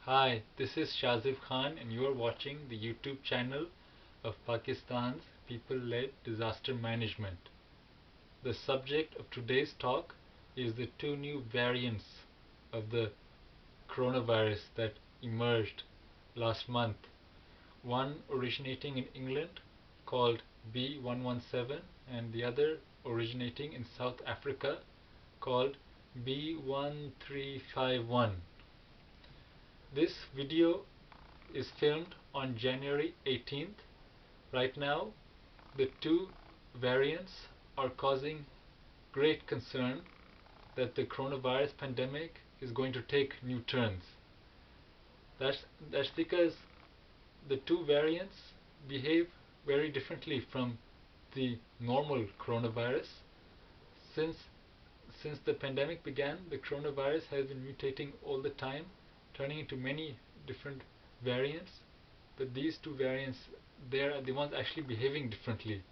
Hi, this is Shahzeb Khan and you are watching the YouTube channel of Pakistan's People-Led Disaster Management. The subject of today's talk is the two new variants of the coronavirus that emerged last month. One originating in England called B117 and the other originating in South Africa called B1351. This video is filmed on January 18th. Right now, the two variants are causing great concern that the coronavirus pandemic is going to take new turns. That's because the two variants behave very differently from the normal coronavirus. Since since the pandemic began, the coronavirus has been mutating all the time, turning into many different variants. But these two variants, they are the ones actually behaving differently.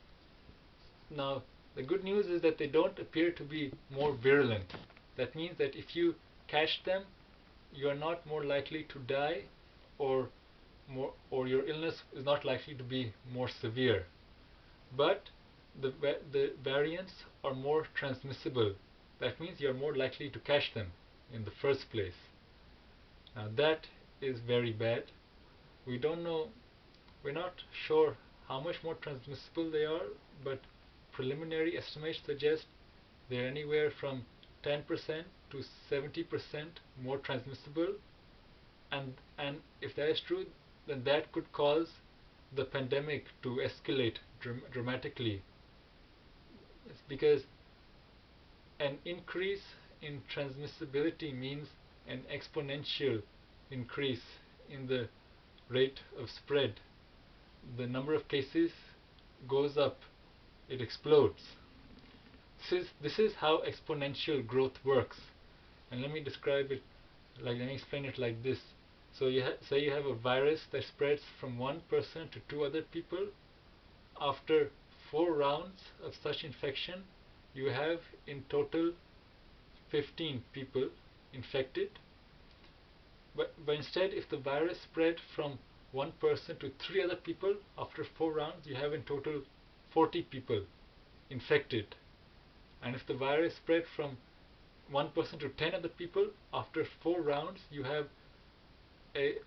Now, the good news is that they don't appear to be more virulent. That means that if you catch them, you are not more likely to die, or your illness is not likely to be more severe. But the variants are more transmissible. That means you are more likely to catch them in the first place. Now that is very bad. We don't know, we're not sure how much more transmissible they are, but preliminary estimates suggest they're anywhere from 10% to 70% more transmissible, and if that is true, then that could cause the pandemic to escalate dramatically. It's because an increase in transmissibility means an exponential increase in the rate of spread. The number of cases goes up, it explodes. This is how exponential growth works. And let me explain it like this. So say you have a virus that spreads from one person to two other people. After 4 rounds of such infection, you have in total 15 people infected. But instead, if the virus spread from one person to three other people, after 4 rounds, you have in total 40 people infected. And if the virus spread from one person to 10 other people, after 4 rounds, you have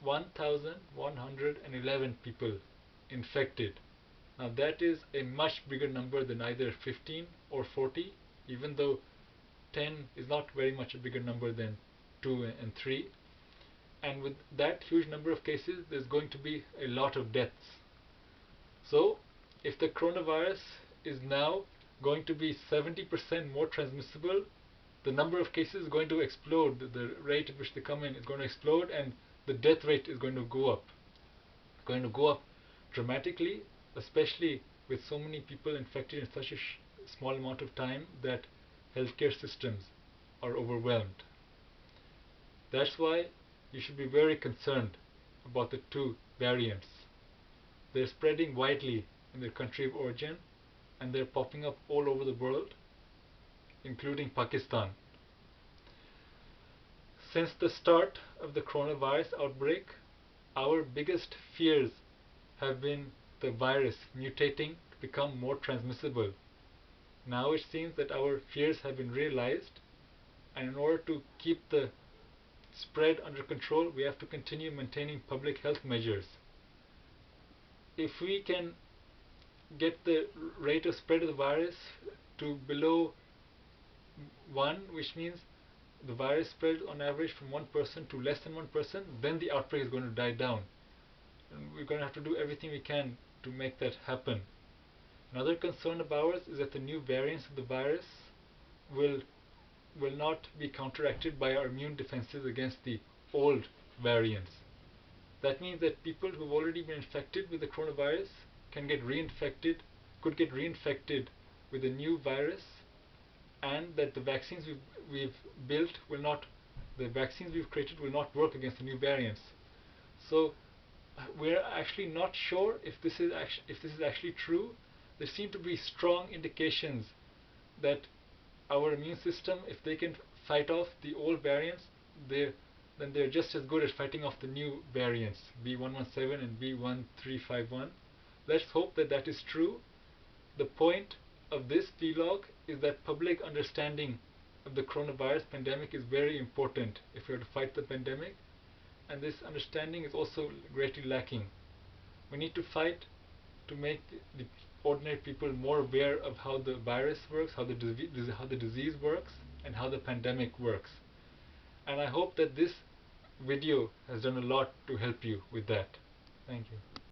1,111 people infected. Now that is a much bigger number than either 15 or 40, even though 10 is not very much a bigger number than 2 and 3. And with that huge number of cases, there's going to be a lot of deaths. So if the coronavirus is now going to be 70% more transmissible, the number of cases is going to explode. The rate at which they come in is going to explode, and the death rate is going to go up. It's going to go up dramatically, especially with so many people infected in such a small amount of time that healthcare systems are overwhelmed. That's why you should be very concerned about the two variants. They're spreading widely in their country of origin, and they're popping up all over the world, including Pakistan. Since the start of the coronavirus outbreak, our biggest fears have been the virus mutating to become more transmissible. Now it seems that our fears have been realized, and in order to keep the spread under control, we have to continue maintaining public health measures. If we can get the rate of spread of the virus to below 1, which means the virus spread on average from one person to less than one person, then the outbreak is going to die down. And we're going to have to do everything we can to make that happen. Another concern of ours is that the new variants of the virus will not be counteracted by our immune defenses against the old variants. That means that people who've already been infected with the coronavirus could get reinfected with a new virus, and that the vaccines we've created will not work against the new variants. So we're actually not sure if this is actually true. There seem to be strong indications that our immune system, if they can fight off the old variants, then they're just as good at fighting off the new variants, B117 and B1351. Let's hope that that is true. The point of this vlog is that public understanding of the coronavirus pandemic is very important if we are to fight the pandemic, and this understanding is also greatly lacking. We need to fight to make the ordinary people more aware of how the virus works, how the disease works, and how the pandemic works. And I hope that this video has done a lot to help you with that. Thank you.